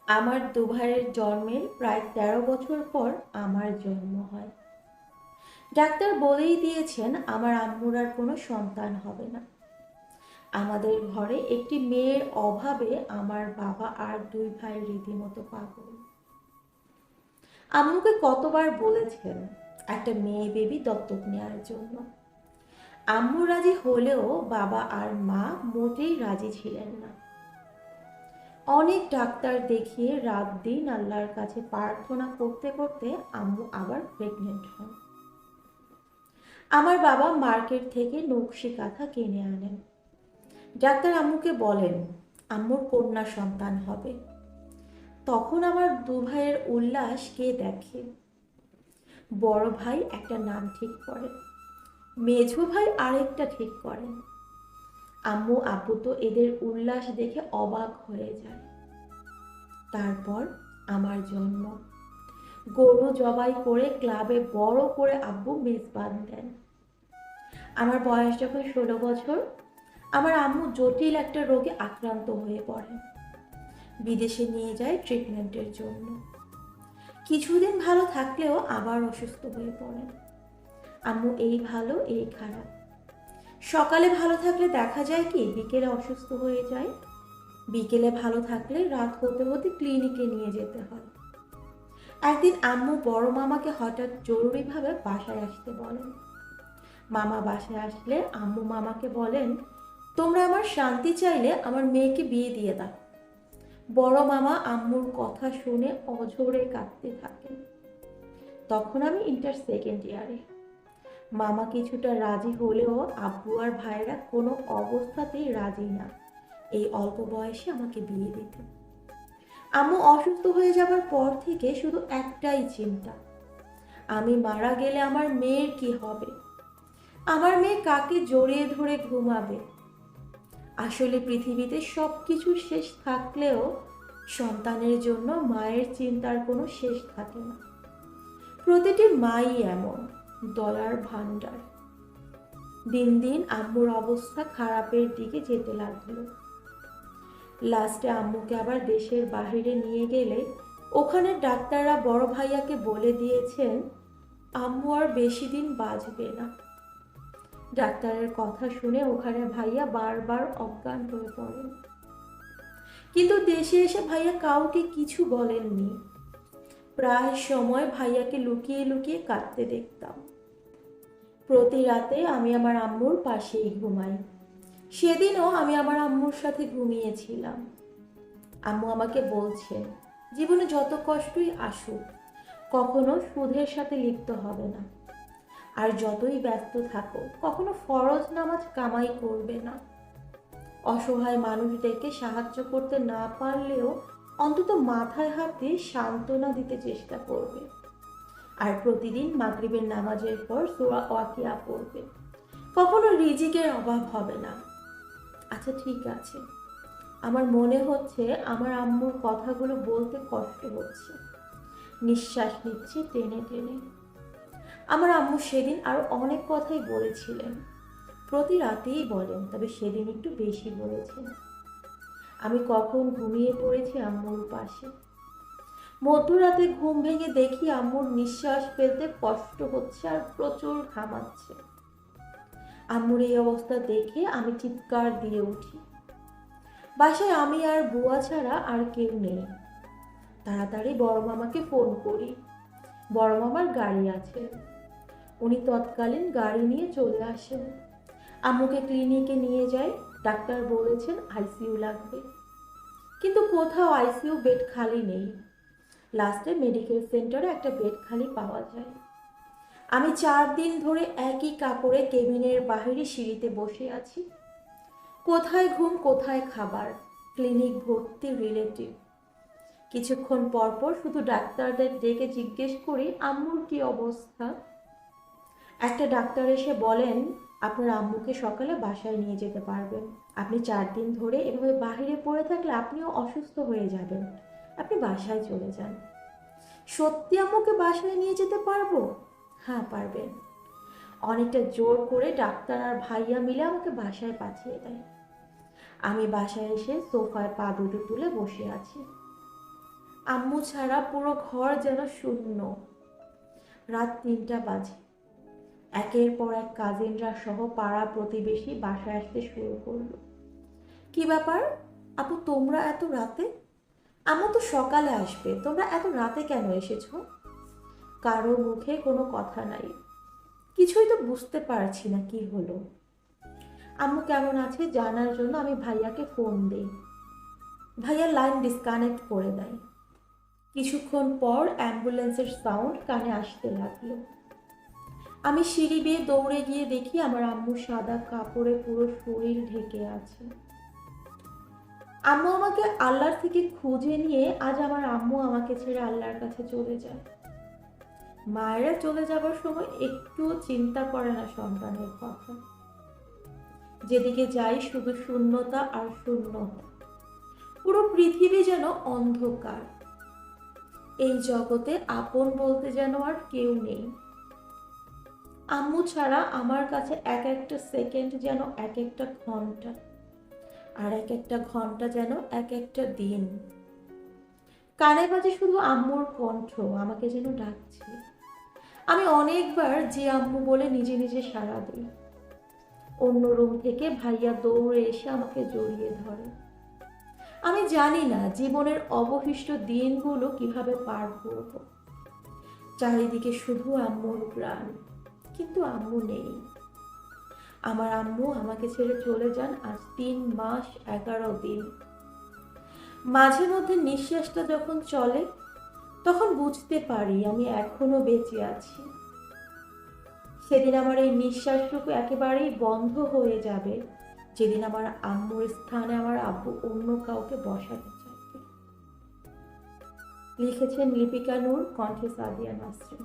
আমার দু ভাইয়ের জন্মের প্রায় ১৩ বছর পর আমার জন্ম হয়। ডাক্তার বলেই দিয়েছেন আমার আম্মুর আর কোনো সন্তান হবে না। আমাদের ঘরে একটি মেয়ের অভাবে আমার বাবা আর দুই ভাই রীতিমতো পাগল। আম্মুকে কতবার বলেছেন একটা মেয়ে বেবি দত্তক নেওয়ার জন্য। আম্মু রাজি হলেও বাবা আর মা মোটেই রাজি ছিলেন না। অনেক ডাক্তার দেখিয়ে রাত দিন আল্লাহর কাছে প্রার্থনা করতে করতে আম্মু আবার প্রেগনেন্ট হন। আমার বাবা মার্কেট থেকে নকশি কাঁথা কিনে আনেন। ডাক্তার আম্মুকে বলেন আম্মুর কন্যা সন্তান হবে। তখন আমার দু ভাইয়ের উল্লাস কে দেখে। বড় ভাই একটা নাম ঠিক করেন, মেঝো ভাই আরেকটা ঠিক করেন। আম্মু আব্বু তো এদের উল্লাস দেখে অবাক হয়ে যায়। তারপর আমার জন্ম। গরু জবাই করে ক্লাবে বড় করে আব্বু মেজবান দেন। আমার বয়স যখন ১৬ বছর, আমার আম্মু জটিল একটা রোগে আক্রান্ত হয়ে পড়েন। বিদেশে নিয়ে যায় ট্রিটমেন্টের জন্য। কিছুদিন ভালো থাকলেও আবার অসুস্থ হয়ে পড়েন। আম্মু এই ভালো এই খারাপ। সকালে ভালো থাকলে দেখা যায় কি বিকেলে অসুস্থ হয়ে যায়। বিকেলে ভালো থাকলে রাত হতে হতে ক্লিনিকে নিয়ে যেতে হয়। একদিন আম্মু বড় মামাকে হঠাৎ জরুরিভাবে বাসায় আসতে বলেন। মামা বাসায় আসলে আম্মু মামাকে বলেন, তোমরা আমার শান্তি চাইলে আমার মেয়েকে বিয়ে দিয়ে দাও। বড় মামা আম্মুর কথা শুনে অঝরে কাঁদতে থাকেন। তখন আমি ইন্টার সেকেন্ড ইয়ারে। মামা কিছুটা রাজি হলেও আব্বু আর ভাইরা কোনো অবস্থাতেই রাজি না এই অল্প বয়সে আমাকে বিয়ে দিতে। আম্মু অসুস্থ হয়ে যাবার পর থেকে শুধু একটাই চিন্তা, আমি মারা গেলে আমার মেয়ের কি হবে। আমার মেয়ে কাকে জড়িয়ে ধরে ঘুমাবে। আসলে পৃথিবীতে সব কিছু শেষ থাকলেও সন্তানের জন্য মায়ের চিন্তার কোনো শেষ থাকে না। প্রতিটি মাই এমন দয়ার ভাণ্ডার। দিন দিন আম্মুর অবস্থা খারাপের দিকে যেতে লাগলো। লাস্টে আম্মুকে আবার দেশের বাইরে নিয়ে গেলে ওখানে ডাক্তাররা বড় ভাইয়াকে বলে দিয়েছেন আম্মু আর বেশি দিন বাঁচবে না। ডাক্তারের কথা শুনে ওখানে ভাইয়া বারবার অজ্ঞান হয়ে পড়েন। কিন্তু দেশে এসে ভাইয়া কাউকে কিছু বলেননি। প্রায় সময় ভাইয়াকে লুকিয়ে লুকিয়ে কাঁদতে দেখতাম। প্রতি রাতে আমি আমার আম্মুর পাশেই ঘুমাই। সেদিনও আমি আমার আম্মুর সাথে ঘুমিয়েছিলাম। আম্মু আমাকে বলছেন জীবনে যত কষ্টই আসুক কখনো সুদের সাথে লিপ্ত হবে না। আর যতই ব্যস্ত থাকো কখনো ফরজ নামাজ কামাই করবে না। অসহায় মানুষদেরকে সাহায্য করতে না পারলেও অন্তত মাথায় হাত দিয়ে সান্ত্বনা দিতে চেষ্টা করবে। আর প্রতিদিন মাগরিবের নামাজের পর সূরা ওয়াকিয়া পড়বে। কখনো রিজিকের অভাব হবে না। আচ্ছা ঠিক আছে, আমার মনে হচ্ছে আমার আম্মুর কথাগুলো বলতে কষ্ট হচ্ছে। নিঃশ্বাস নিচ্ছি টেনে টেনে। আমার আম্মু সেদিন আরো অনেক কথাই বলেছিলেন। প্রতি রাতেই বলেন, তবে সেদিন একটু বেশি বলেছেন। আমি কখন ঘুমিয়ে পড়েছি আম্মুর পাশে। মধ্যরাতে ঘুম ভেঙে দেখি আম্মুর নিঃশ্বাস ফেলতে কষ্ট হচ্ছে আর প্রচুর ঘামাচ্ছে। আম্মুর এই অবস্থা দেখে আমি চিৎকার দিয়ে উঠি। বাসায় আমি আর বুয়া ছাড়া আর কেউ নেই। তাড়াতাড়ি বড় মামাকে ফোন করি। বড় মামার গাড়ি আছে, উনি তৎকালীন গাড়ি নিয়ে চলে আসেন। আম্মুকে ক্লিনিকে নিয়ে যাই। ডাক্তার বলেছেন আইসিইউ লাগবে, কিন্তু কোথাও আইসিইউ বেড খালি নেই। লাস্টে মেডিকেল সেন্টারে একটা বেড খালি পাওয়া যায়। আমি 4 দিন ধরে একই কাপড়ে কেবিনের বাহিরে সিঁড়িতে বসে আছি। কোথায় ঘুম কোথায় খাবার, ক্লিনিক ভর্তি রিলেটিভ। কিছুক্ষণ পর পর শুধু ডাক্তারদের ডেকে জিজ্ঞেস করি আম্মুর কি অবস্থা। একটা ডাক্তার এসে বলেন আপনার আম্মুকে সকালে বাসায় নিয়ে যেতে পারবেন। আপনি 4 দিন ধরে এভাবে বাহিরে পড়ে থাকলে আপনিও অসুস্থ হয়ে যাবেন, আপনি বাসায় চলে যান। সত্যি আম্মুকে বাসায় নিয়ে যেতে পারবো? হ্যাঁ পারবেন। অনেকটা জোর করে ডাক্তার আর ভাইয়া মিলে আমাকে বাসায় পাঠিয়ে দেয়। আমি বাসায় এসে সোফায় পা দুটো তুলে বসে আছি। আম্মু ছাড়া পুরো ঘর যেন শূন্য। রাত ৩টা বাজে। একের পর এক কাজিনরা সহ পাড়া প্রতিবেশী বাসায় আসতে শুরু করলো। কি ব্যাপার আপু, তোমরা এত রাতে? আম্মু তো সকালে আসবে, তোমরা এত রাতে কেন এসেছো? কারো মুখে কোনো কথা নাই। কিছুই তো বুঝতে পারছি না কি হলো। আম্মু কেমন আছে জানার জন্য আমি ভাইয়াকে ফোন দিই। ভাইয়া লাইন ডিসকানেক্ট করে দেয়। কিছুক্ষণ পর অ্যাম্বুলেন্সের সাউন্ড কানে আসতে লাগলো। আমি সিঁড়ি বেয়ে দৌড়ে গিয়ে দেখি আমার আম্মু সাদা কাপড়ে পুরো শরীর ঢেকে আছে। আম্মু আমাকে আল্লাহর থেকে খুঁজে নিয়ে আজ আমার আম্মু আমাকে ছেড়ে আল্লাহর কাছে চলে যায়। মায়েরা চলে যাবার সময় একটুও চিন্তা করে না সন্তানের কথা। যেদিকে যাই শুধু শূন্যতা আর শূন্যতা। পুরো পৃথিবী যেন অন্ধকার। এই জগতে আপন বলতে যেন আর কেউ নেই। আম্মু ছাড়া আমার কাছে এক একটা সেকেন্ড যেন এক একটা ঘন্টা, আর এক একটা ঘন্টা যেন এক একটা দিন। কানে বাজে শুধু আম্মুর কণ্ঠ আমাকে যেন ডাকছে। আমি অনেকবার যে আম্মু বলে নিজে নিজে সাড়া দিই। অন্য রুম থেকে ভাইয়া দৌড়ে এসে আমাকে জড়িয়ে ধরে। আমি জানি না জীবনের অবশিষ্ট দিনগুলো কিভাবে পার করব। চারিদিকে শুধু আম্মুর প্রাণ, কিন্তু আম্মু নেই। আমার আম্মু আমাকে ছেড়ে চলে যান আজ ৩ মাস ১১ দিন। মাঝে মধ্যে নিঃশ্বাসটা যখন চলে তখন বুঝতে পারি আমি এখনো বেঁচে আছি। সেদিন আমার এই নিঃশ্বাসটুকু একেবারেই বন্ধ হয়ে যাবে যেদিন আমার আম্মুর স্থানে আমার আব্বু অন্য কাউকে বসাতে চাইবে। লিখেছেন লিপিকা নূর, কণ্ঠে সাদিয়া নাসরিন।